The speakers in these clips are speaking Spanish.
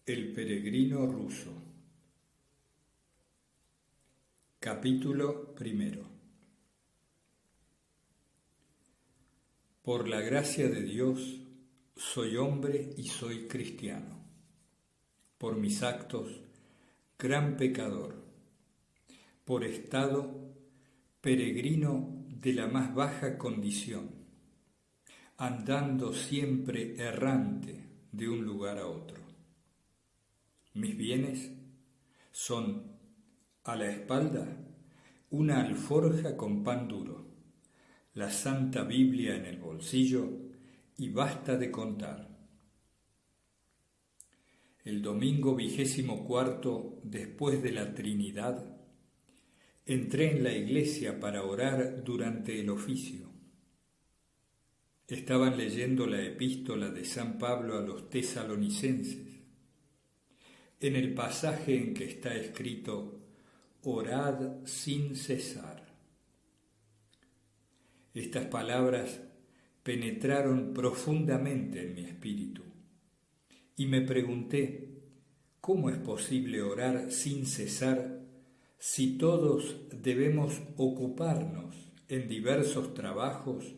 El peregrino ruso. Capítulo 1. Por la gracia de Dios, soy hombre y soy cristiano. Por mis actos, gran pecador. Por estado, peregrino de la más baja condición, andando siempre errante de un lugar a otro. Mis bienes son, a la espalda, una alforja con pan duro, la Santa Biblia en el bolsillo y basta de contar. El domingo 24 después de la Trinidad, entré en la iglesia para orar durante el oficio. Estaban leyendo la epístola de San Pablo a los tesalonicenses. En el pasaje en que está escrito, orad sin cesar. Estas palabras penetraron profundamente en mi espíritu y me pregunté, ¿cómo es posible orar sin cesar si todos debemos ocuparnos en diversos trabajos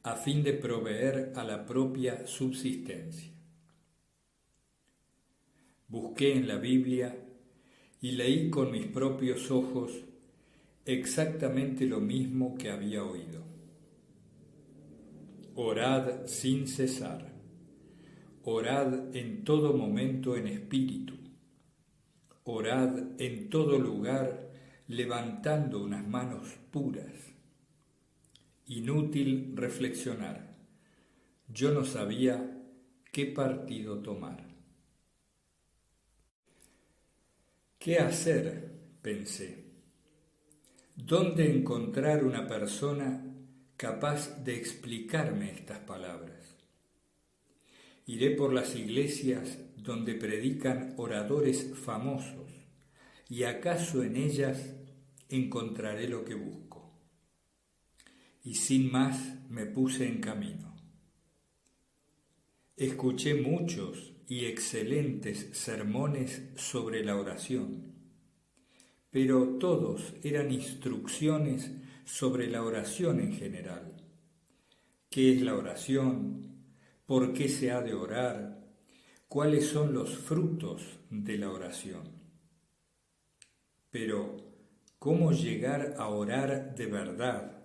a fin de proveer a la propia subsistencia? Busqué en la Biblia y leí con mis propios ojos exactamente lo mismo que había oído. Orad sin cesar, orad en todo momento en espíritu, orad en todo lugar levantando unas manos puras. Inútil reflexionar, yo no sabía qué partido tomar. ¿Qué hacer?, pensé. ¿Dónde encontrar una persona capaz de explicarme estas palabras? Iré por las iglesias donde predican oradores famosos y acaso en ellas encontraré lo que busco. Y sin más me puse en camino. Escuché muchos y excelentes sermones sobre la oración, pero todos eran instrucciones sobre la oración en general. ¿Qué es la oración? ¿Por qué se ha de orar? ¿Cuáles son los frutos de la oración? Pero, ¿cómo llegar a orar de verdad?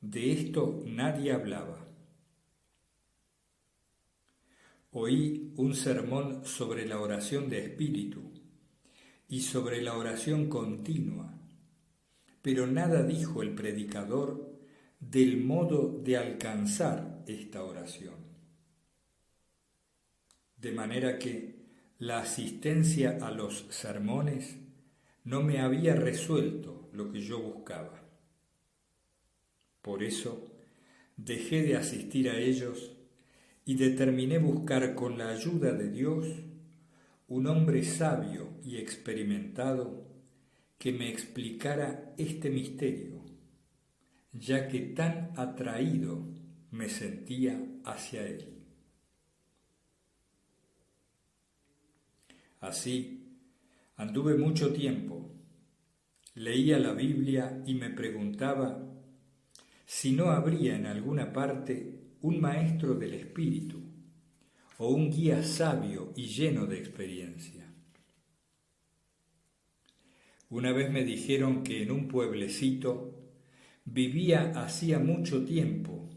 De esto nadie hablaba. Oí un sermón sobre la oración de espíritu y sobre la oración continua, pero nada dijo el predicador del modo de alcanzar esta oración. De manera que la asistencia a los sermones no me había resuelto lo que yo buscaba. Por eso dejé de asistir a ellos y determiné buscar con la ayuda de Dios un hombre sabio y experimentado que me explicara este misterio, ya que tan atraído me sentía hacia él. Así, anduve mucho tiempo, leía la Biblia y me preguntaba si no habría en alguna parte un maestro del espíritu o un guía sabio y lleno de experiencia. Una vez me dijeron que en un pueblecito vivía hacía mucho tiempo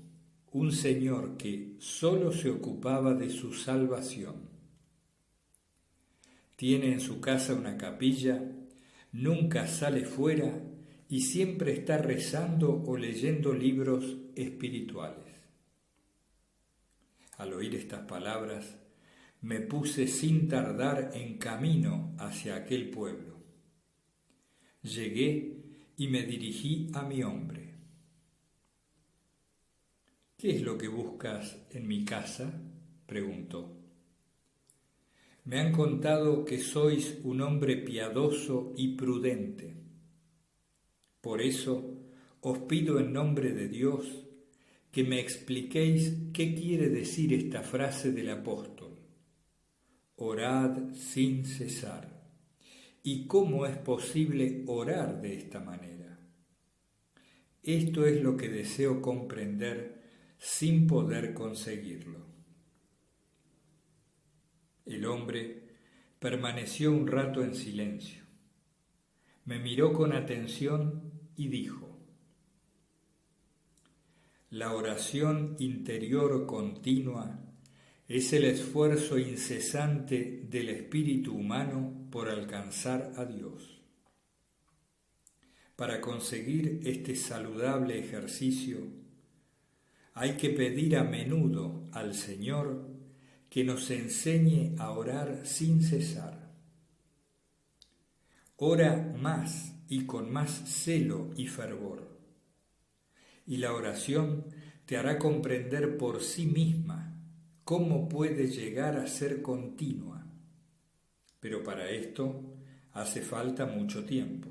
un señor que solo se ocupaba de su salvación. Tiene en su casa una capilla, nunca sale fuera y siempre está rezando o leyendo libros espirituales. Al oír estas palabras, me puse sin tardar en camino hacia aquel pueblo. Llegué y me dirigí a mi hombre. ¿Qué es lo que buscas en mi casa?, preguntó. Me han contado que sois un hombre piadoso y prudente. Por eso os pido en nombre de Dios que me expliquéis qué quiere decir esta frase del apóstol. orad sin cesar. ¿Y cómo es posible orar de esta manera? Esto es lo que deseo comprender sin poder conseguirlo. El hombre permaneció un rato en silencio. Me miró con atención y dijo: la oración interior continua es el esfuerzo incesante del espíritu humano por alcanzar a Dios. Para conseguir este saludable ejercicio, hay que pedir a menudo al Señor que nos enseñe a orar sin cesar. Ora más y con más celo y fervor, y la oración te hará comprender por sí misma cómo puede llegar a ser continua. Pero para esto hace falta mucho tiempo.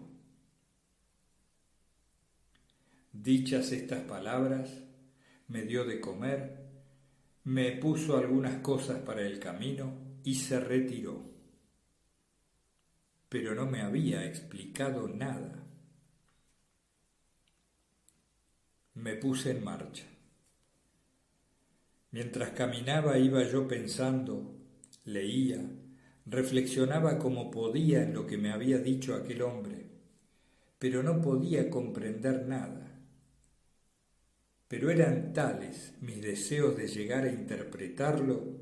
Dichas estas palabras, me dio de comer, me puso algunas cosas para el camino y se retiró. Pero no me había explicado nada. Me puse en marcha. Mientras caminaba iba yo pensando, leía, reflexionaba como podía en lo que me había dicho aquel hombre, pero no podía comprender nada. Pero eran tales mis deseos de llegar a interpretarlo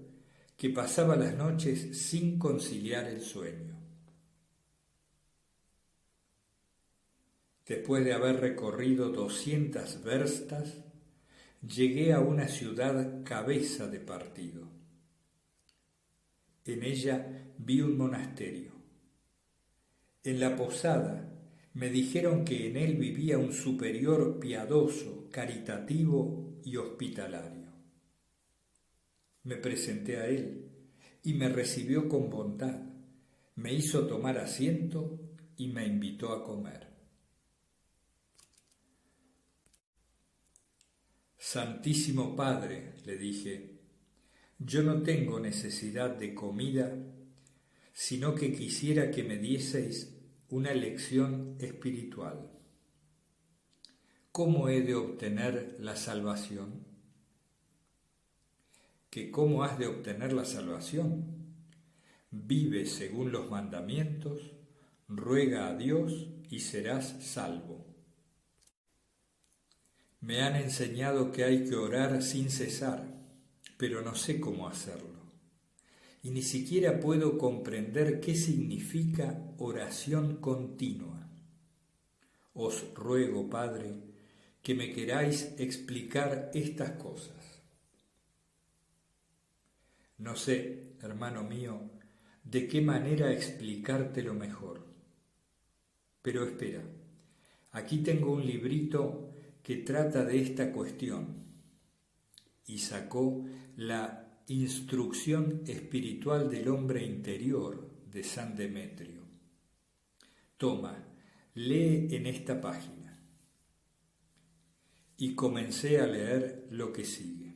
que pasaba las noches sin conciliar el sueño. Después de haber recorrido 200 verstas, llegué a una ciudad cabeza de partido. En ella vi un monasterio. En la posada me dijeron que en él vivía un superior piadoso, caritativo y hospitalario. Me presenté a él y me recibió con bondad, me hizo tomar asiento y me invitó a comer. Santísimo Padre, le dije, yo no tengo necesidad de comida, sino que quisiera que me dieseis una lección espiritual. ¿Cómo he de obtener la salvación? ¿Que cómo has de obtener la salvación? Vive según los mandamientos, ruega a Dios y serás salvo. Me han enseñado que hay que orar sin cesar, pero no sé cómo hacerlo. Y ni siquiera puedo comprender qué significa oración continua. Os ruego, Padre, que me queráis explicar estas cosas. No sé, hermano mío, de qué manera explicártelo mejor. Pero espera, aquí tengo un librito que trata de esta cuestión, y sacó la Instrucción espiritual del hombre interior de San Demetrio. Toma, lee en esta página. Y comencé a leer lo que sigue.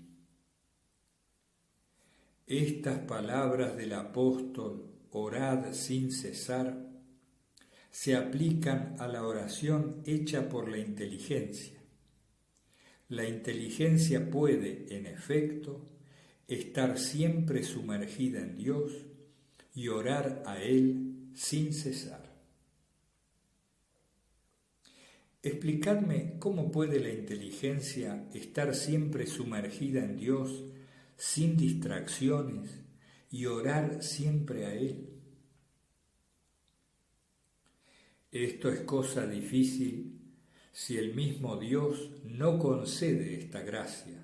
Estas palabras del apóstol, orad sin cesar, se aplican a la oración hecha por la inteligencia. La inteligencia puede, en efecto, estar siempre sumergida en Dios y orar a Él sin cesar. Explicadme cómo puede la inteligencia estar siempre sumergida en Dios sin distracciones y orar siempre a Él. Esto es cosa difícil si el mismo Dios no concede esta gracia,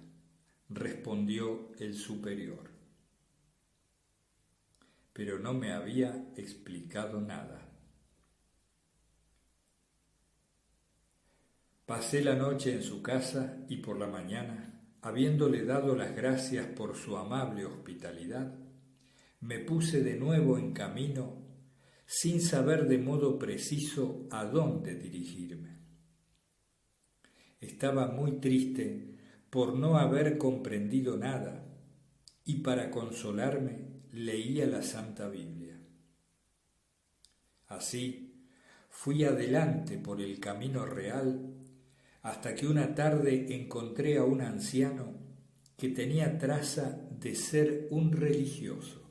respondió el superior. Pero no me había explicado nada. Pasé la noche en su casa y por la mañana, habiéndole dado las gracias por su amable hospitalidad, me puse de nuevo en camino sin saber de modo preciso a dónde dirigirme. Estaba muy triste por no haber comprendido nada y para consolarme leía la Santa Biblia. Así, fui adelante por el camino real hasta que una tarde encontré a un anciano que tenía traza de ser un religioso.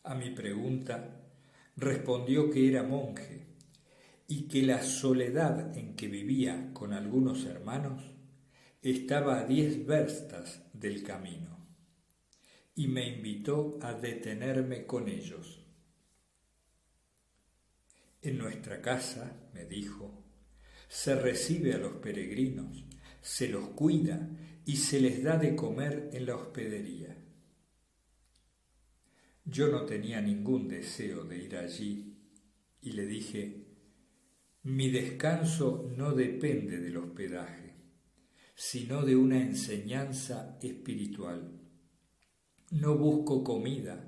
A mi pregunta, respondió que era monje y que la soledad en que vivía con algunos hermanos estaba a 10 verstas del camino, y me invitó a detenerme con ellos. En nuestra casa, me dijo, se recibe a los peregrinos, se los cuida y se les da de comer en la hospedería. Yo no tenía ningún deseo de ir allí y le dije, mi descanso no depende del hospedaje, sino de una enseñanza espiritual. No busco comida,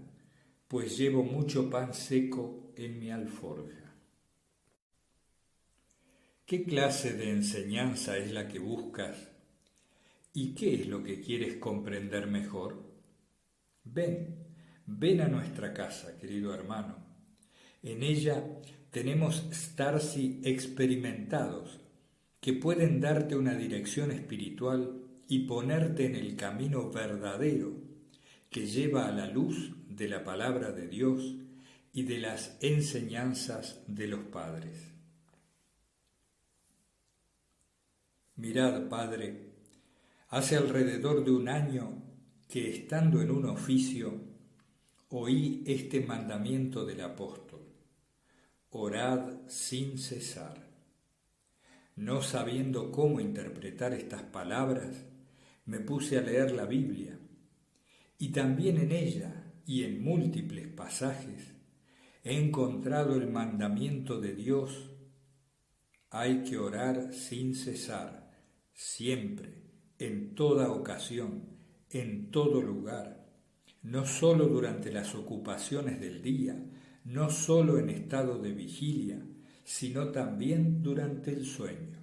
pues llevo mucho pan seco en mi alforja. ¿Qué clase de enseñanza es la que buscas? ¿Y qué es lo que quieres comprender mejor? Ven a nuestra casa, querido hermano. En ella tenemos starsi experimentados que pueden darte una dirección espiritual y ponerte en el camino verdadero que lleva a la luz de la palabra de Dios y de las enseñanzas de los padres. Mirad, Padre, hace alrededor de un año que estando en un oficio oí este mandamiento del apóstol: orad sin cesar. No sabiendo cómo interpretar estas palabras, me puse a leer la Biblia, y también en ella y en múltiples pasajes he encontrado el mandamiento de Dios: hay que orar sin cesar, siempre, en toda ocasión, en todo lugar, no solo durante las ocupaciones del día, no solo en estado de vigilia, sino también durante el sueño.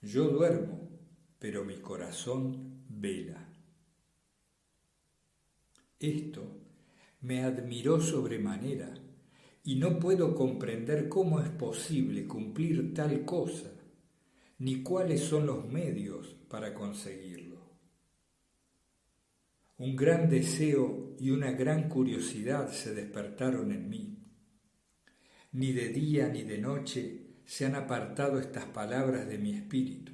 Yo duermo, pero mi corazón vela. Esto me admiró sobremanera, y no puedo comprender cómo es posible cumplir tal cosa, ni cuáles son los medios para conseguirlo. Un gran deseo y una gran curiosidad se despertaron en mí. Ni de día ni de noche se han apartado estas palabras de mi espíritu.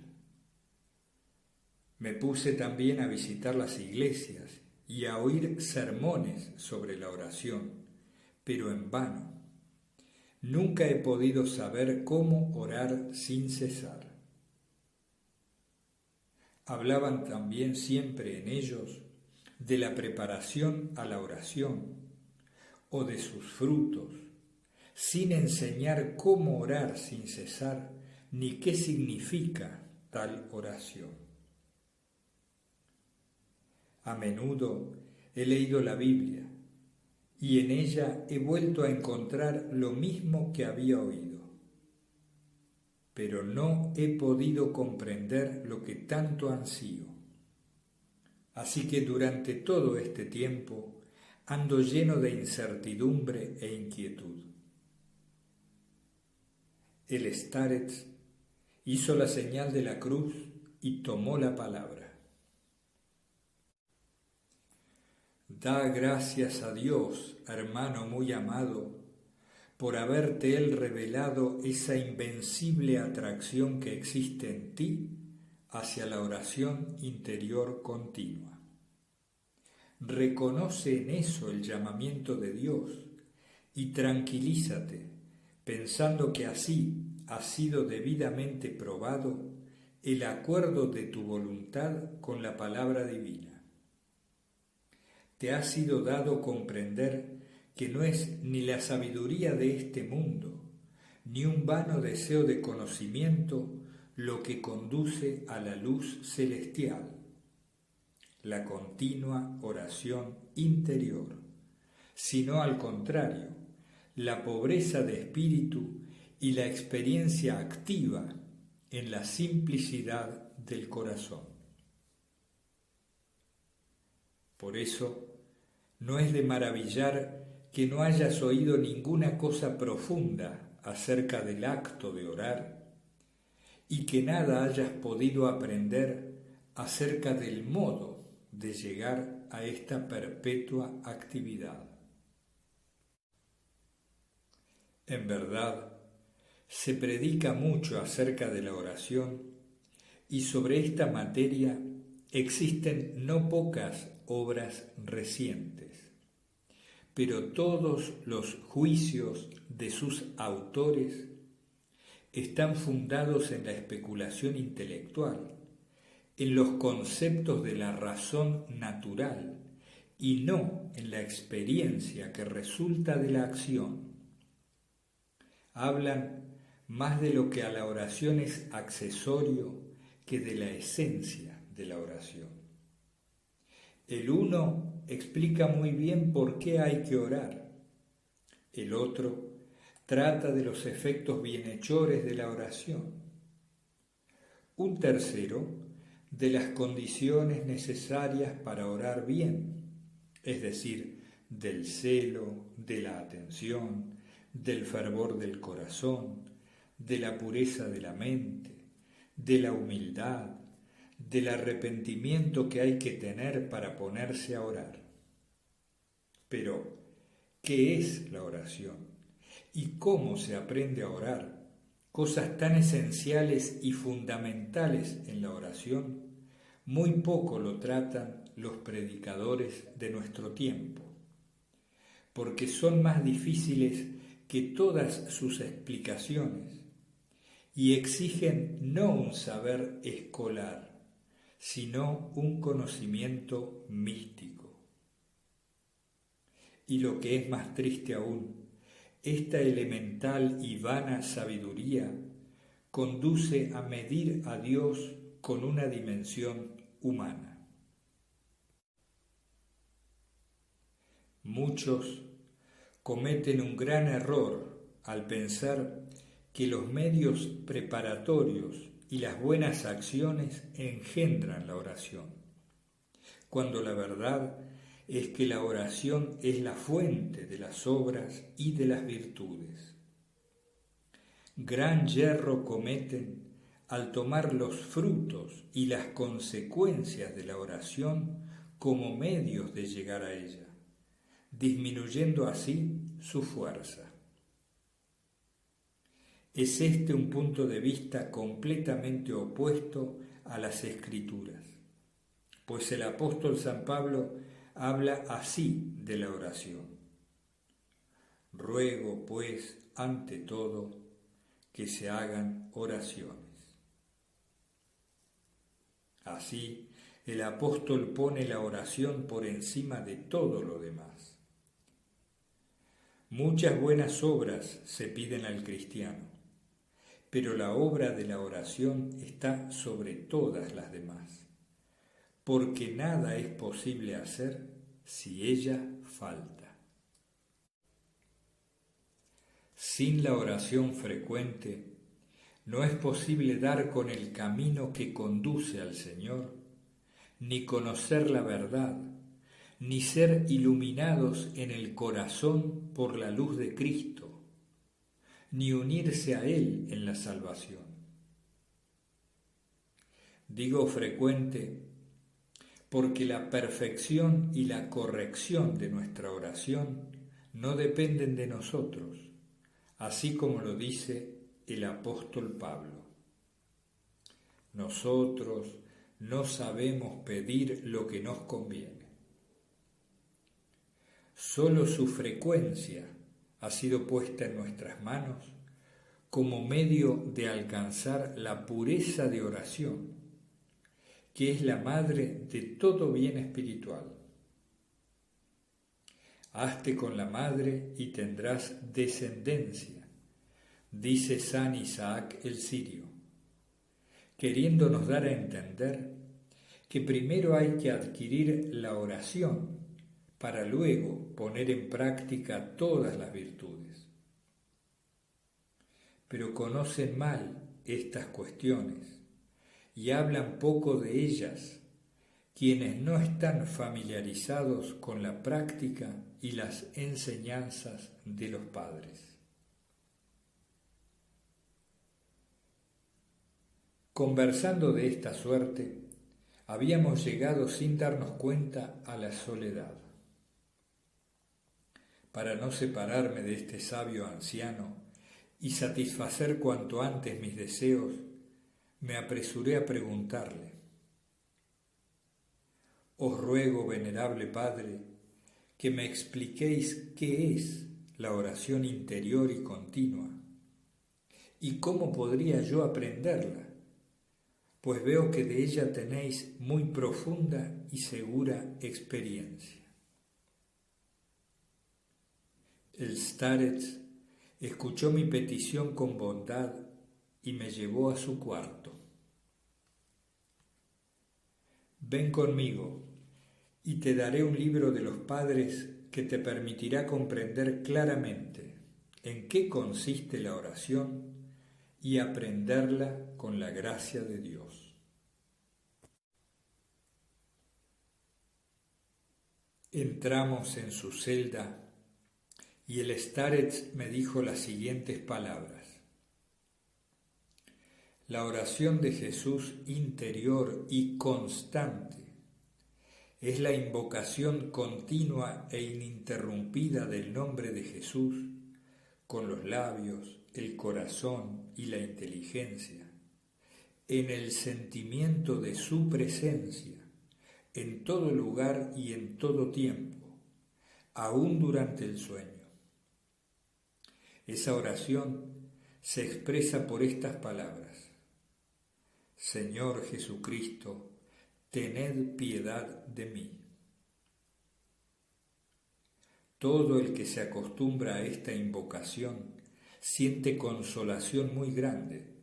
Me puse también a visitar las iglesias y a oír sermones sobre la oración, pero en vano. Nunca he podido saber cómo orar sin cesar. Hablaban también siempre en ellos de la preparación a la oración o de sus frutos, sin enseñar cómo orar sin cesar ni qué significa tal oración. A menudo he leído la Biblia y en ella he vuelto a encontrar lo mismo que había oído, pero no he podido comprender lo que tanto ansío. Así que durante todo este tiempo ando lleno de incertidumbre e inquietud. El starets hizo la señal de la cruz y tomó la palabra. Da gracias a Dios, hermano muy amado, por haberte Él revelado esa invencible atracción que existe en ti hacia la oración interior continua. Reconoce en eso el llamamiento de Dios y tranquilízate, pensando que así ha sido debidamente probado el acuerdo de tu voluntad con la palabra divina. Te ha sido dado comprender que no es ni la sabiduría de este mundo, ni un vano deseo de conocimiento lo que conduce a la luz celestial, la continua oración interior, sino al contrario, la pobreza de espíritu y la experiencia activa en la simplicidad del corazón. Por eso, no es de maravillar que no hayas oído ninguna cosa profunda acerca del acto de orar y que nada hayas podido aprender acerca del modo de llegar a esta perpetua actividad. En verdad, se predica mucho acerca de la oración y sobre esta materia existen no pocas obras recientes, pero todos los juicios de sus autores están fundados en la especulación intelectual, en los conceptos de la razón natural y no en la experiencia que resulta de la acción. Hablan más de lo que a la oración es accesorio que de la esencia de la oración. El uno explica muy bien por qué hay que orar. El otro trata de los efectos bienhechores de la oración. Un tercero, de las condiciones necesarias para orar bien, es decir, del celo, de la atención, del fervor del corazón, de la pureza de la mente, de la humildad, del arrepentimiento que hay que tener para ponerse a orar. Pero, ¿qué es la oración? ¿Y cómo se aprende a orar? Cosas tan esenciales y fundamentales en la oración, muy poco lo tratan los predicadores de nuestro tiempo, porque son más difíciles que todas sus explicaciones y exigen no un saber escolar, sino un conocimiento místico. Y lo que es más triste aún, esta elemental y vana sabiduría conduce a medir a Dios con una dimensión humana. Muchos cometen un gran error al pensar que los medios preparatorios y las buenas acciones engendran la oración, cuando la verdad es que la oración es la fuente de las obras y de las virtudes. Gran yerro cometen al tomar los frutos y las consecuencias de la oración como medios de llegar a ella, disminuyendo así su fuerza. Es este un punto de vista completamente opuesto a las Escrituras, pues el apóstol San Pablo habla así de la oración. Ruego, pues, ante todo, que se hagan oraciones. Así, el apóstol pone la oración por encima de todo lo demás. Muchas buenas obras se piden al cristiano, pero la obra de la oración está sobre todas las demás, porque nada es posible hacer si ella falta. Sin la oración frecuente, no es posible dar con el camino que conduce al Señor, ni conocer la verdad, ni ser iluminados en el corazón por la luz de Cristo, ni unirse a Él en la salvación. Digo frecuente porque la perfección y la corrección de nuestra oración no dependen de nosotros, así como lo dice el apóstol Pablo. Nosotros no sabemos pedir lo que nos conviene. Solo su frecuencia ha sido puesta en nuestras manos como medio de alcanzar la pureza de oración, que es la madre de todo bien espiritual. Hazte con la madre y tendrás descendencia, dice San Isaac el Sirio, queriéndonos dar a entender que primero hay que adquirir la oración para luego poner en práctica todas las virtudes. Pero conocen mal estas cuestiones y hablan poco de ellas, quienes no están familiarizados con la práctica y las enseñanzas de los padres. Conversando de esta suerte, habíamos llegado sin darnos cuenta a la soledad. Para no separarme de este sabio anciano y satisfacer cuanto antes mis deseos, me apresuré a preguntarle: «Os ruego, venerable Padre, que me expliquéis qué es la oración interior y continua, y cómo podría yo aprenderla, pues veo que de ella tenéis muy profunda y segura experiencia». El starets escuchó mi petición con bondad y me llevó a su cuarto. «Ven conmigo y te daré un libro de los padres que te permitirá comprender claramente en qué consiste la oración y aprenderla con la gracia de Dios». Entramos en su celda y el starets me dijo las siguientes palabras: «La oración de Jesús interior y constante es la invocación continua e ininterrumpida del nombre de Jesús con los labios, el corazón y la inteligencia, en el sentimiento de su presencia, en todo lugar y en todo tiempo, aún durante el sueño. Esa oración se expresa por estas palabras: Señor Jesucristo, tened piedad de mí. Todo el que se acostumbra a esta invocación siente consolación muy grande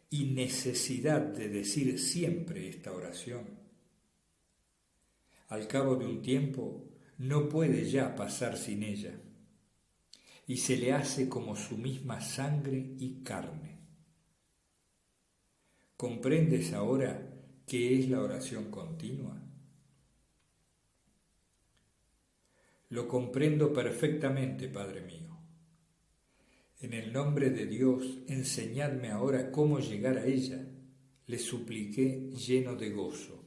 y necesidad de decir siempre esta oración. Al cabo de un tiempo no puede ya pasar sin ella, y se le hace como su misma sangre y carne. ¿Comprendes ahora qué es la oración continua? Lo comprendo perfectamente, Padre mío. En el nombre de Dios, enseñadme ahora cómo llegar a ella, le supliqué lleno de gozo.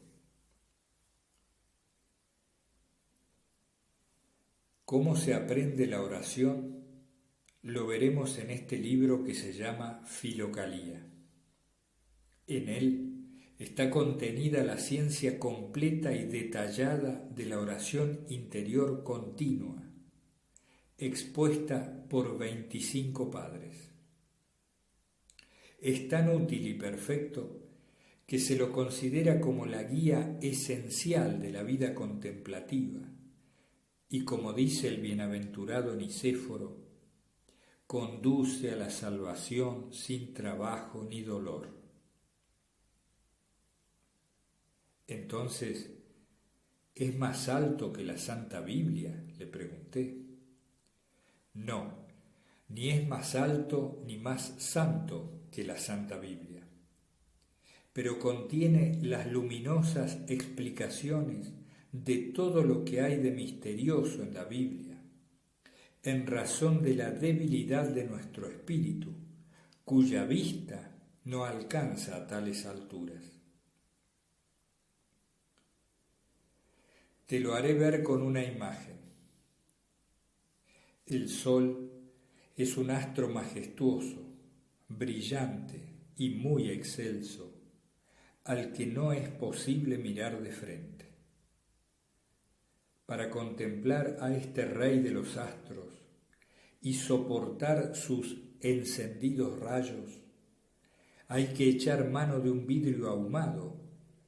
¿Cómo se aprende la oración? Lo veremos en este libro que se llama Filocalía. En él está contenida la ciencia completa y detallada de la oración interior continua, expuesta por 25 padres. Es tan útil y perfecto que se lo considera como la guía esencial de la vida contemplativa, y como dice el bienaventurado Nicéforo, conduce a la salvación sin trabajo ni dolor. Entonces, ¿es más alto que la Santa Biblia?, le pregunté. No, ni es más alto ni más santo que la Santa Biblia, pero contiene las luminosas explicaciones de todo lo que hay de misterioso en la Biblia, en razón de la debilidad de nuestro espíritu, cuya vista no alcanza a tales alturas. Te lo haré ver con una imagen. El sol es un astro majestuoso, brillante y muy excelso, al que no es posible mirar de frente. Para contemplar a este rey de los astros y soportar sus encendidos rayos, hay que echar mano de un vidrio ahumado,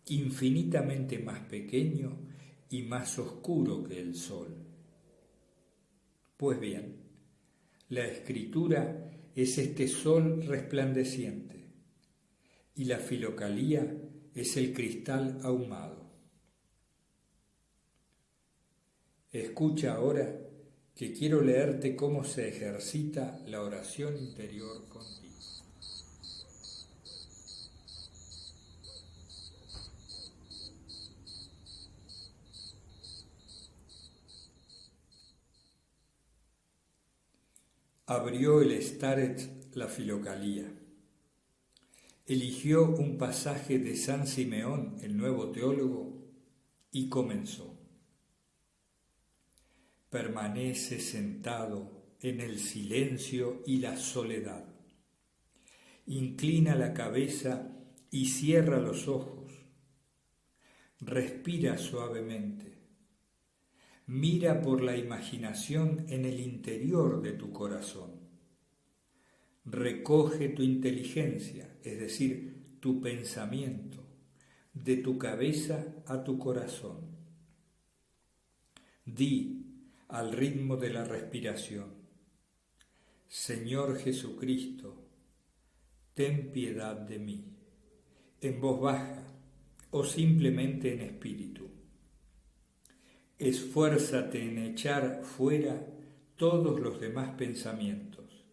infinitamente más pequeño y más oscuro que el sol. Pues bien, la Escritura es este sol resplandeciente y la Filocalía es el cristal ahumado. Escucha ahora que quiero leerte cómo se ejercita la oración interior continua. Abrió el Starets la Filocalía. Eligió un pasaje de San Simeón, el nuevo teólogo, y comenzó. Permanece sentado en el silencio y la soledad. Inclina la cabeza y cierra los ojos. Respira suavemente. Mira por la imaginación en el interior de tu corazón. Recoge tu inteligencia, es decir, tu pensamiento, de tu cabeza a tu corazón. Di al ritmo de la respiración: Señor Jesucristo, ten piedad de mí, en voz baja o simplemente en espíritu. Esfuérzate en echar fuera todos los demás pensamientos.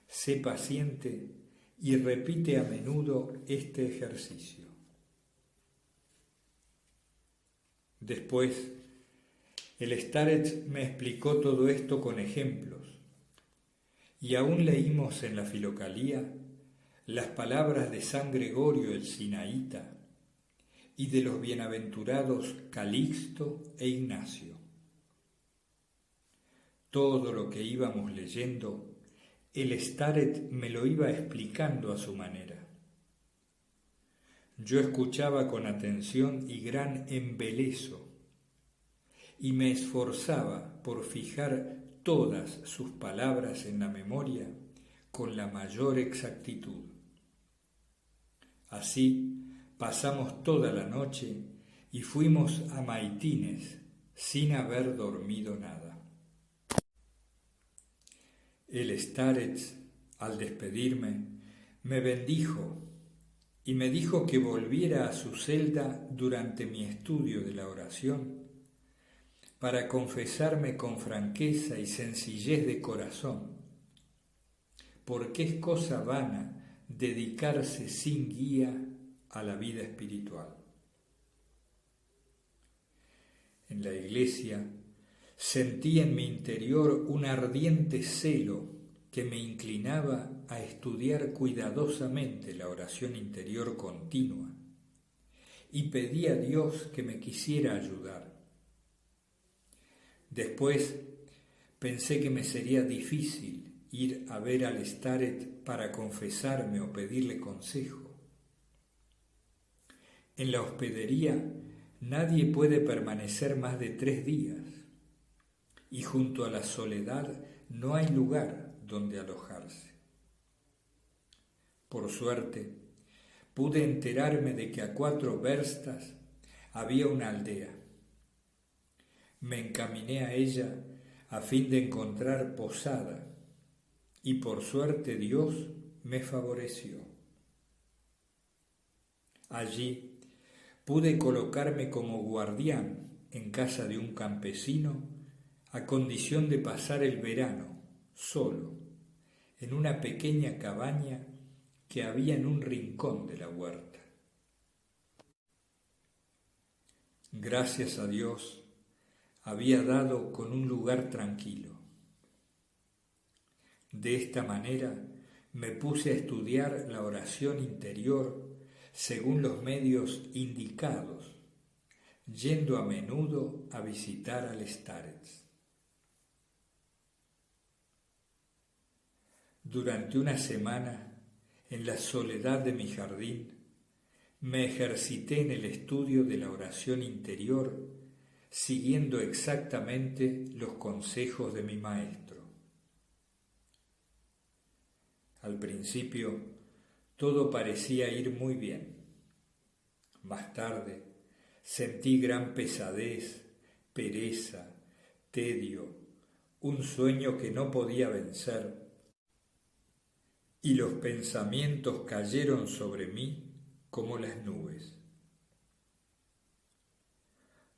Sé paciente y repite a menudo este ejercicio. Después, el Starets me explicó todo esto con ejemplos, y aún leímos en la Filocalía las palabras de San Gregorio el Sinaíta y de los bienaventurados Calixto e Ignacio. Todo lo que íbamos leyendo, el Starets me lo iba explicando a su manera. Yo escuchaba con atención y gran embeleso, y me esforzaba por fijar todas sus palabras en la memoria con la mayor exactitud. Así pasamos toda la noche y fuimos a maitines sin haber dormido nada. El Starets, al despedirme, me bendijo y me dijo que volviera a su celda durante mi estudio de la oración para confesarme con franqueza y sencillez de corazón, porque es cosa vana dedicarse sin guía a la vida espiritual. En la iglesia sentí en mi interior un ardiente celo que me inclinaba a estudiar cuidadosamente la oración interior continua y pedí a Dios que me quisiera ayudar. Después pensé que me sería difícil ir a ver al Starets para confesarme o pedirle consejo. En la hospedería nadie puede permanecer más de 3 días y junto a la soledad no hay lugar donde alojarse. Por suerte, pude enterarme de que a 4 verstas había una aldea. Me encaminé a ella a fin de encontrar posada y por suerte Dios me favoreció. Allí pude colocarme como guardián en casa de un campesino a condición de pasar el verano solo en una pequeña cabaña que había en un rincón de la huerta. Gracias a Dios, había dado con un lugar tranquilo. De esta manera me puse a estudiar la oración interior según los medios indicados, yendo a menudo a visitar al Starets. Durante una semana, en la soledad de mi jardín, me ejercité en el estudio de la oración interior, siguiendo exactamente los consejos de mi maestro. Al principio, todo parecía ir muy bien. Más tarde, sentí gran pesadez, pereza, tedio, un sueño que no podía vencer, y los pensamientos cayeron sobre mí como las nubes.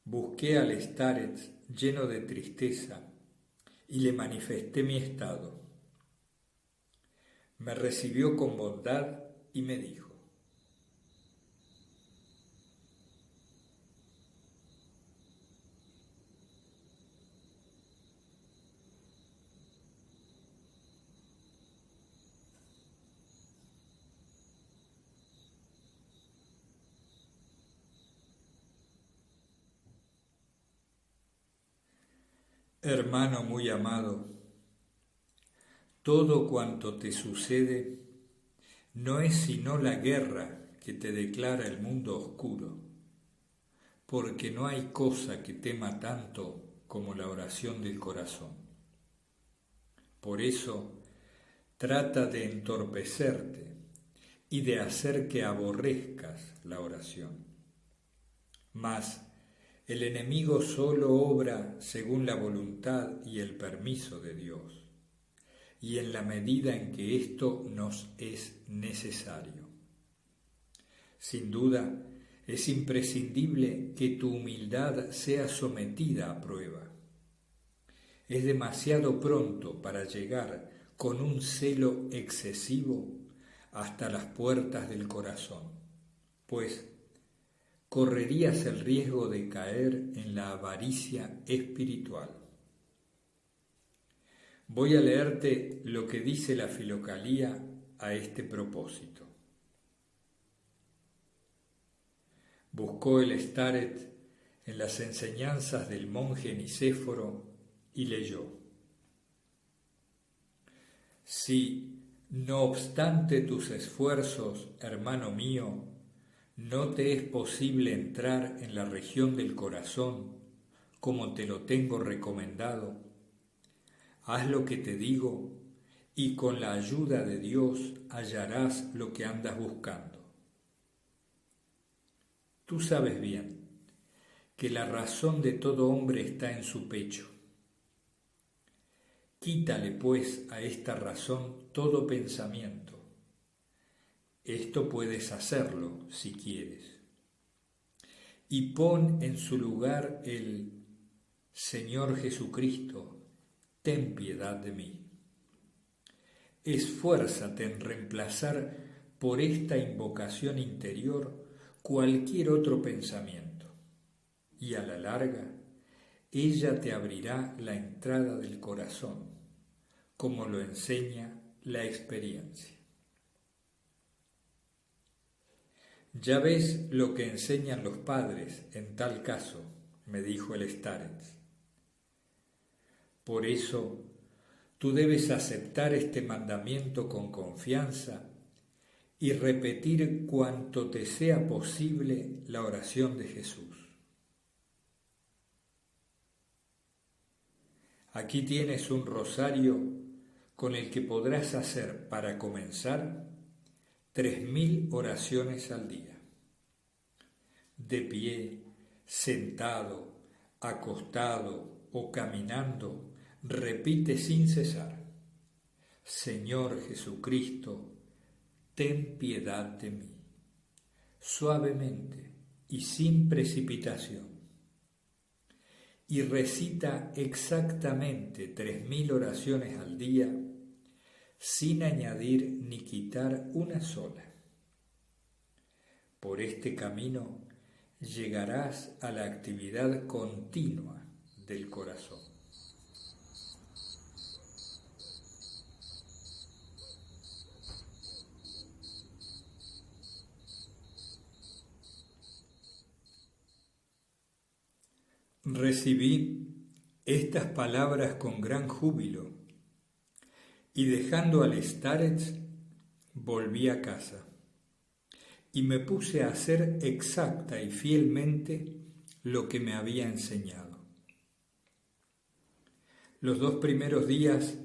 Busqué al Starets lleno de tristeza y le manifesté mi estado. Me recibió con bondad y me dijo: Hermano muy amado, todo cuanto te sucede no es sino la guerra que te declara el mundo oscuro, porque no hay cosa que tema tanto como la oración del corazón. Por eso, trata de entorpecerte y de hacer que aborrezcas la oración. Mas el enemigo solo obra según la voluntad y el permiso de Dios, y en la medida en que esto nos es necesario. Sin duda, es imprescindible que tu humildad sea sometida a prueba. Es demasiado pronto para llegar con un celo excesivo hasta las puertas del corazón, pues correrías el riesgo de caer en la avaricia espiritual. Voy a leerte lo que dice la Filocalía a este propósito. Buscó el Staret en las enseñanzas del monje Nicéforo y leyó: Si, no obstante tus esfuerzos, hermano mío, no te es posible entrar en la región del corazón como te lo tengo recomendado, haz lo que te digo y con la ayuda de Dios hallarás lo que andas buscando. Tú sabes bien que la razón de todo hombre está en su pecho. Quítale, pues, a esta razón todo pensamiento. Esto puedes hacerlo si quieres. Y pon en su lugar el Señor Jesucristo, ten piedad de mí. Esfuérzate en reemplazar por esta invocación interior cualquier otro pensamiento, y a la larga ella te abrirá la entrada del corazón, como lo enseña la experiencia. Ya ves lo que enseñan los padres en tal caso, me dijo el Staret. Por eso, tú debes aceptar este mandamiento con confianza y repetir cuanto te sea posible la oración de Jesús. Aquí tienes un rosario con el que podrás hacer, para comenzar, 3000 oraciones al día. De pie, sentado, acostado o caminando, repite sin cesar: Señor Jesucristo, ten piedad de mí, suavemente y sin precipitación. Y recita exactamente 3000 oraciones al día, sin añadir ni quitar una sola. Por este camino llegarás a la actividad continua del corazón. Recibí estas palabras con gran júbilo y, dejando al Staret, volví a casa y me puse a hacer exacta y fielmente lo que me había enseñado. Los 2 primeros días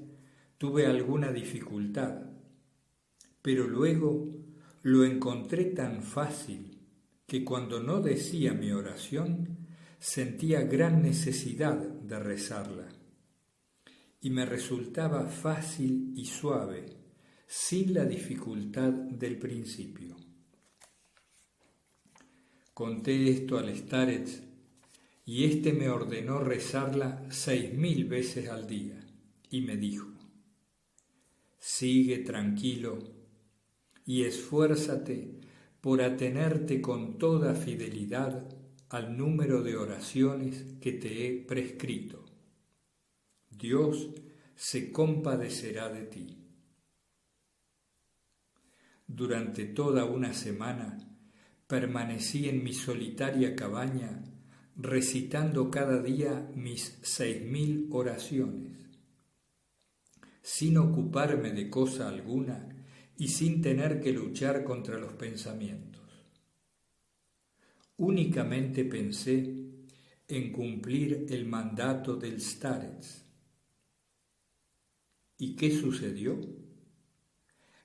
tuve alguna dificultad, pero luego lo encontré tan fácil que cuando no decía mi oración sentía gran necesidad de rezarla y me resultaba fácil y suave, sin la dificultad del principio. Conté esto al Staret y éste me ordenó rezarla 6000 veces al día y me dijo: sigue tranquilo y esfuérzate por atenerte con toda fidelidad al número de oraciones que te he prescrito. Dios se compadecerá de ti. Durante toda una semana permanecí en mi solitaria cabaña recitando cada día mis 6.000 oraciones, sin ocuparme de cosa alguna y sin tener que luchar contra los pensamientos. Únicamente pensé en cumplir el mandato del Starets. ¿Y qué sucedió?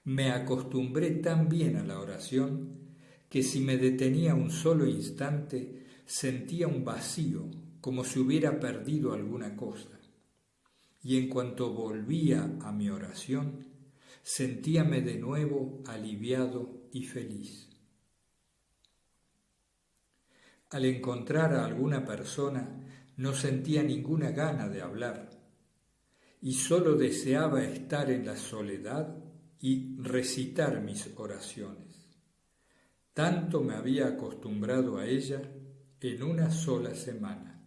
Me acostumbré tan bien a la oración que si me detenía un solo instante sentía un vacío, como si hubiera perdido alguna cosa. Y en cuanto volvía a mi oración, sentíame de nuevo aliviado y feliz. Al encontrar a alguna persona no sentía ninguna gana de hablar y solo deseaba estar en la soledad y recitar mis oraciones. Tanto me había acostumbrado a ella en una sola semana.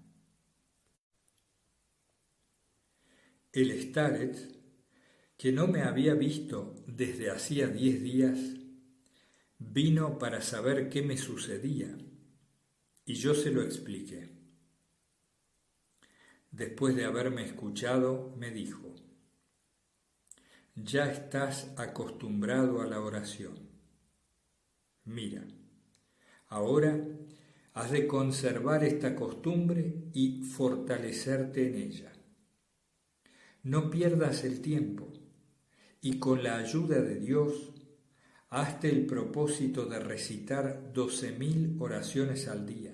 El Starets, que no me había visto desde hacía 10 días, vino para saber qué me sucedía y yo se lo expliqué. Después de haberme escuchado, me dijo: ya estás acostumbrado a la oración. Mira, ahora has de conservar esta costumbre y fortalecerte en ella. No pierdas el tiempo y con la ayuda de Dios hazte el propósito de recitar 12.000 oraciones al día.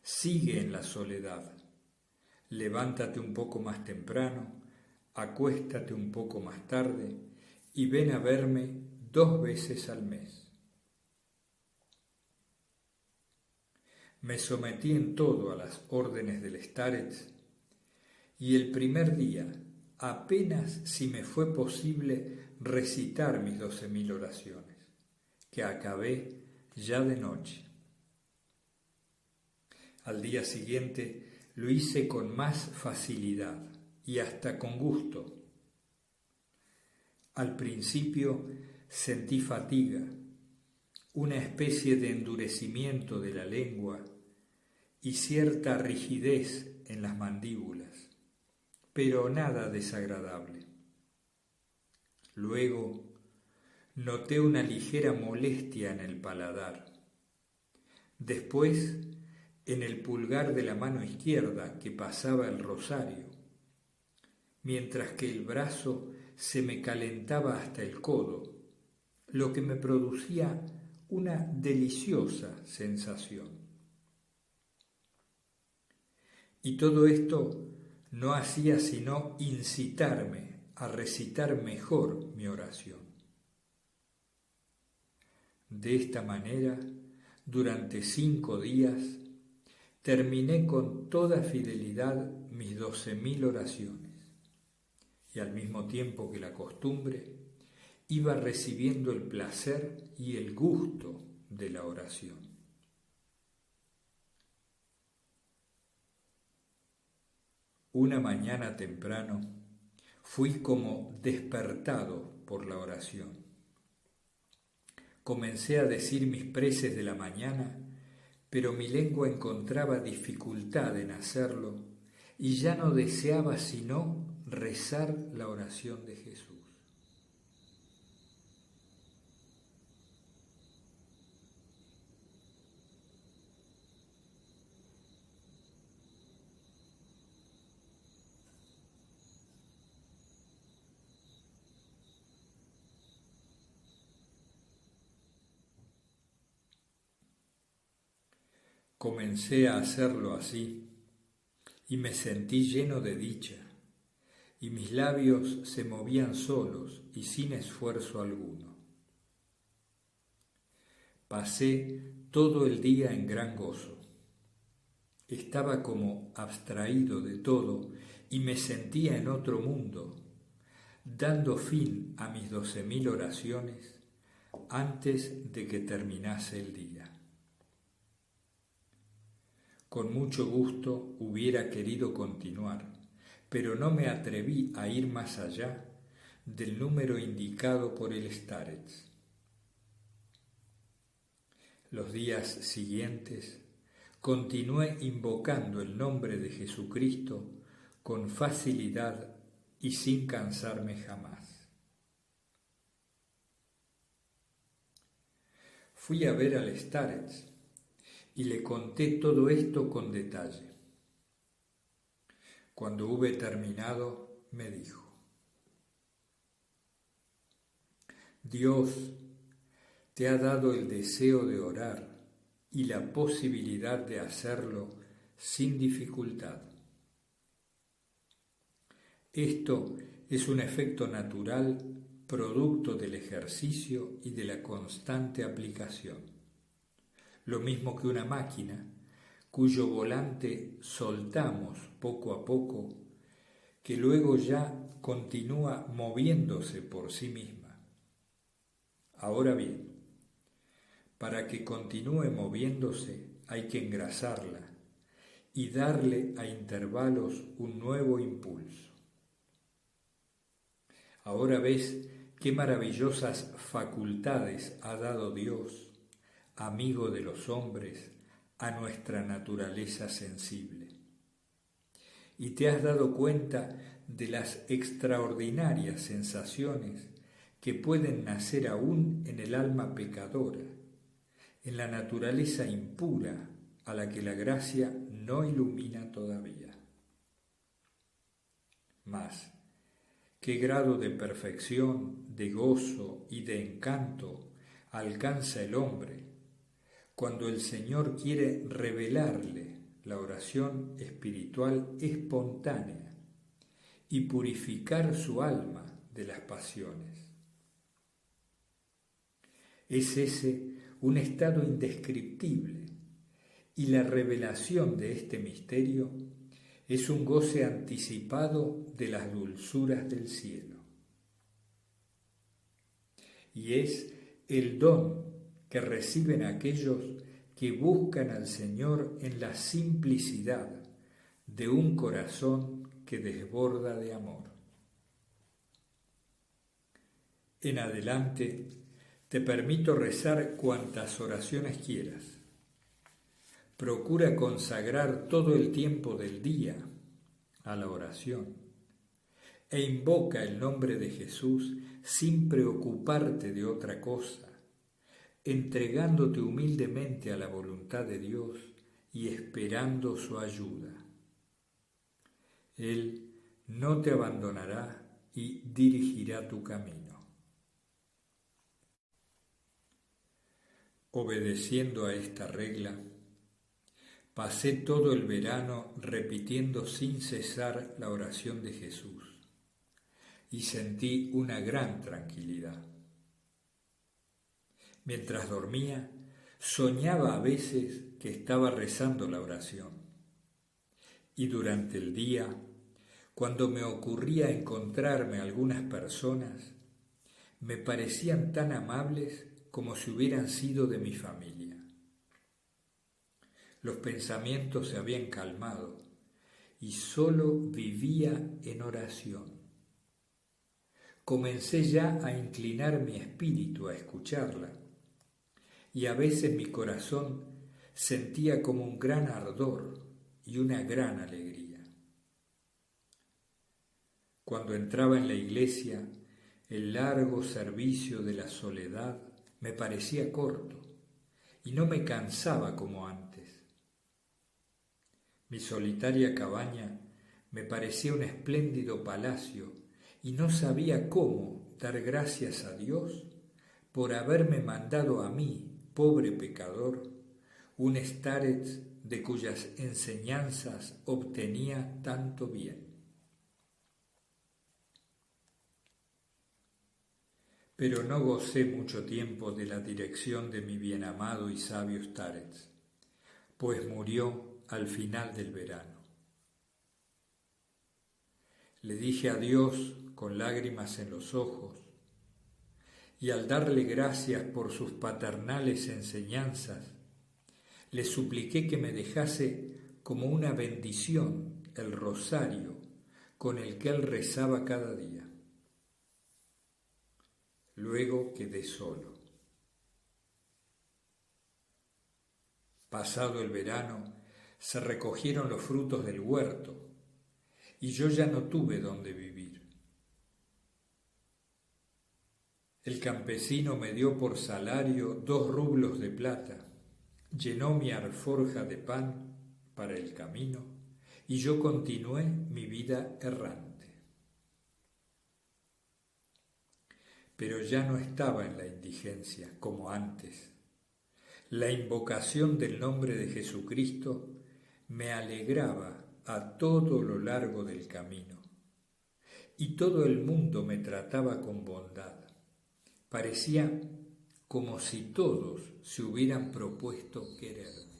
Sigue en la soledad. Levántate un poco más temprano, acuéstate un poco más tarde y ven a verme 2 veces al mes. Me sometí en todo a las órdenes del Starets y el primer día, apenas si me fue posible recitar mis 12.000 oraciones, que acabé ya de noche. Al día siguiente lo hice con más facilidad y hasta con gusto. Al principio sentí fatiga, una especie de endurecimiento de la lengua y cierta rigidez en las mandíbulas, pero nada desagradable. Luego noté una ligera molestia en el paladar. Después, en el pulgar de la mano izquierda que pasaba el rosario, mientras que el brazo se me calentaba hasta el codo, lo que me producía una deliciosa sensación. Y todo esto no hacía sino incitarme a recitar mejor mi oración. De esta manera, durante 5 días, terminé con toda fidelidad mis 12.000 oraciones y al mismo tiempo que la costumbre, iba recibiendo el placer y el gusto de la oración. Una mañana temprano fui como despertado por la oración. Comencé a decir mis preces de la mañana, pero mi lengua encontraba dificultad en hacerlo y ya no deseaba sino rezar la oración de Jesús. Comencé a hacerlo así y me sentí lleno de dicha, y mis labios se movían solos y sin esfuerzo alguno. Pasé todo el día en gran gozo. Estaba como abstraído de todo y me sentía en otro mundo, dando fin a mis 12.000 oraciones antes de que terminase el día. Con mucho gusto hubiera querido continuar, pero no me atreví a ir más allá del número indicado por el Starets. Los días siguientes continué invocando el nombre de Jesucristo con facilidad y sin cansarme jamás. Fui a ver al Starets y le conté todo esto con detalle. Cuando hube terminado, me dijo: Dios te ha dado el deseo de orar y la posibilidad de hacerlo sin dificultad. Esto es un efecto natural producto del ejercicio y de la constante aplicación. Lo mismo que una máquina cuyo volante soltamos poco a poco, que luego ya continúa moviéndose por sí misma. Ahora bien, para que continúe moviéndose hay que engrasarla y darle a intervalos un nuevo impulso. Ahora ves qué maravillosas facultades ha dado Dios, amigo de los hombres, a nuestra naturaleza sensible. Y te has dado cuenta de las extraordinarias sensaciones que pueden nacer aún en el alma pecadora, en la naturaleza impura a la que la gracia no ilumina todavía. Mas, ¿qué grado de perfección, de gozo y de encanto alcanza el hombre cuando el Señor quiere revelarle la oración espiritual espontánea y purificar su alma de las pasiones? Es ese un estado indescriptible, y la revelación de este misterio es un goce anticipado de las dulzuras del cielo. Y es el don que reciben aquellos que buscan al Señor en la simplicidad de un corazón que desborda de amor. En adelante te permito rezar cuantas oraciones quieras. Procura consagrar todo el tiempo del día a la oración e invoca el nombre de Jesús sin preocuparte de otra cosa, entregándote humildemente a la voluntad de Dios y esperando su ayuda. Él no te abandonará y dirigirá tu camino. Obedeciendo a esta regla, pasé todo el verano repitiendo sin cesar la oración de Jesús y sentí una gran tranquilidad. Mientras dormía, soñaba a veces que estaba rezando la oración, y durante el día, cuando me ocurría encontrarme algunas personas, me parecían tan amables como si hubieran sido de mi familia. Los pensamientos se habían calmado y solo vivía en oración. Comencé ya a inclinar mi espíritu a escucharla, y a veces mi corazón sentía como un gran ardor y una gran alegría. Cuando entraba en la iglesia, el largo servicio de la soledad me parecía corto y no me cansaba como antes. Mi solitaria cabaña me parecía un espléndido palacio y no sabía cómo dar gracias a Dios por haberme mandado a mí, pobre pecador, un Starets de cuyas enseñanzas obtenía tanto bien. Pero no gocé mucho tiempo de la dirección de mi bienamado y sabio Starets, pues murió al final del verano. Le dije adiós con lágrimas en los ojos, y al darle gracias por sus paternales enseñanzas, le supliqué que me dejase como una bendición el rosario con el que él rezaba cada día. Luego quedé solo. Pasado el verano, se recogieron los frutos del huerto, y yo ya no tuve dónde vivir. El campesino me dio por salario 2 rublos de plata, llenó mi alforja de pan para el camino, y yo continué mi vida errante. Pero ya no estaba en la indigencia como antes. La invocación del nombre de Jesucristo me alegraba a todo lo largo del camino, y todo el mundo me trataba con bondad. Parecía como si todos se hubieran propuesto quererme.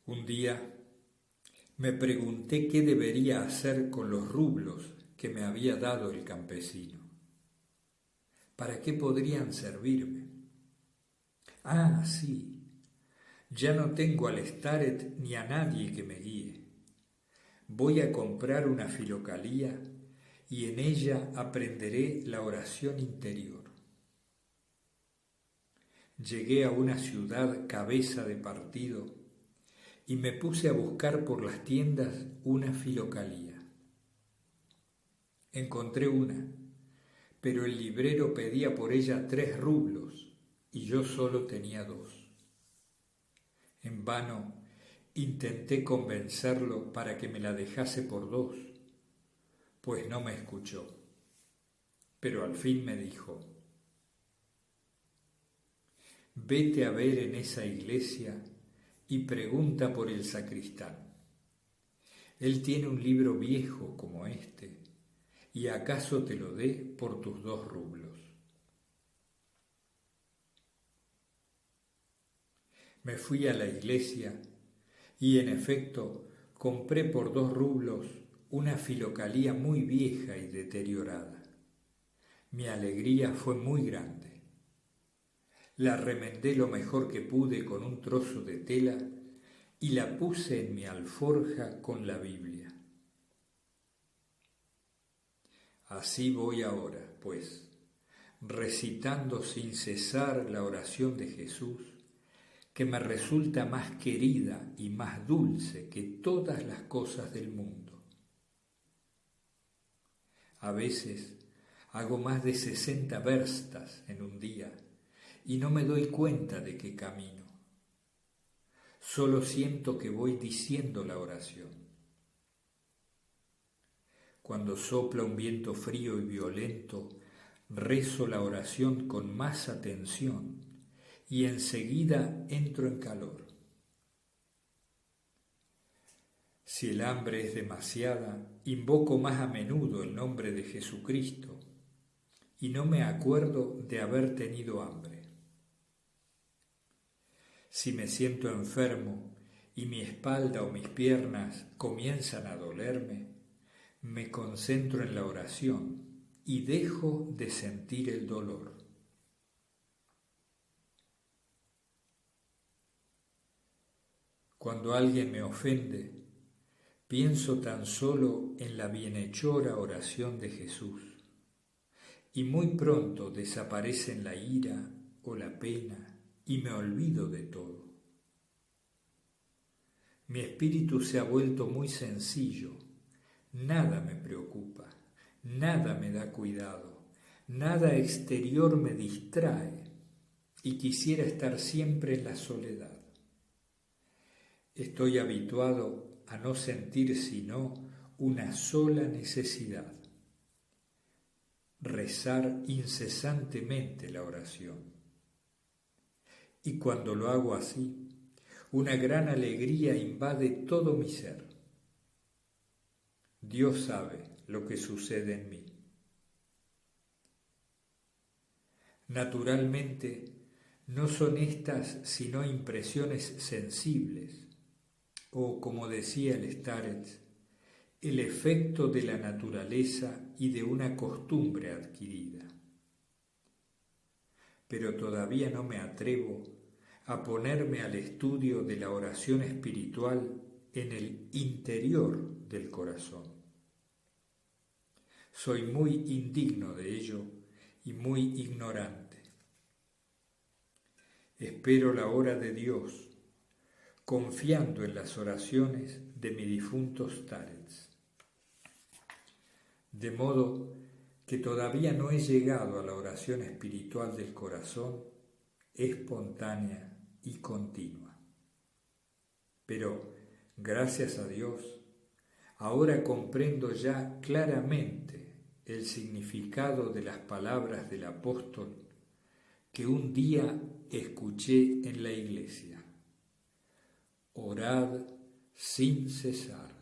Un día me pregunté qué debería hacer con los rublos que me había dado el campesino. ¿Para qué podrían servirme? Ah, sí, ya no tengo al Staret ni a nadie que me guíe. Voy a comprar una filocalía y en ella aprenderé la oración interior. Llegué a una ciudad cabeza de partido y me puse a buscar por las tiendas una filocalía. Encontré una, pero el librero pedía por ella 3 rublos y yo solo tenía 2. En vano intenté convencerlo para que me la dejase por 2, pues no me escuchó. Pero al fin me dijo: vete a ver en esa iglesia y pregunta por el sacristán. Él tiene un libro viejo como este, y acaso te lo dé por tus 2 rublos. Me fui a la iglesia y en efecto compré por 2 rublos una filocalía muy vieja y deteriorada. Mi alegría fue muy grande. La remendé lo mejor que pude con un trozo de tela y la puse en mi alforja con la Biblia. Así voy ahora, pues, recitando sin cesar la oración de Jesús, que me resulta más querida y más dulce que todas las cosas del mundo. A veces hago más de 60 verstas en un día y no me doy cuenta de que camino. Solo siento que voy diciendo la oración. Cuando sopla un viento frío y violento, rezo la oración con más atención y enseguida entro en calor. Si el hambre es demasiada, invoco más a menudo el nombre de Jesucristo y no me acuerdo de haber tenido hambre. Si me siento enfermo y mi espalda o mis piernas comienzan a dolerme, me concentro en la oración y dejo de sentir el dolor. Cuando alguien me ofende, pienso tan solo en la bienhechora oración de Jesús y muy pronto desaparecen la ira o la pena y me olvido de todo. Mi espíritu se ha vuelto muy sencillo, nada me preocupa, nada me da cuidado, nada exterior me distrae y quisiera estar siempre en la soledad. Estoy habituado a no sentir sino una sola necesidad: rezar incesantemente la oración. Y cuando lo hago así, una gran alegría invade todo mi ser. Dios sabe lo que sucede en mí. Naturalmente, no son estas sino impresiones sensibles, o, como decía el Staretz, el efecto de la naturaleza y de una costumbre adquirida. Pero todavía no me atrevo a ponerme al estudio de la oración espiritual en el interior del corazón. Soy muy indigno de ello y muy ignorante. Espero la hora de Dios, confiando en las oraciones de mi difunto starets. De modo que todavía no he llegado a la oración espiritual del corazón, espontánea y continua. Pero, gracias a Dios, ahora comprendo ya claramente el significado de las palabras del apóstol que un día escuché en la iglesia. Orad sin cesar.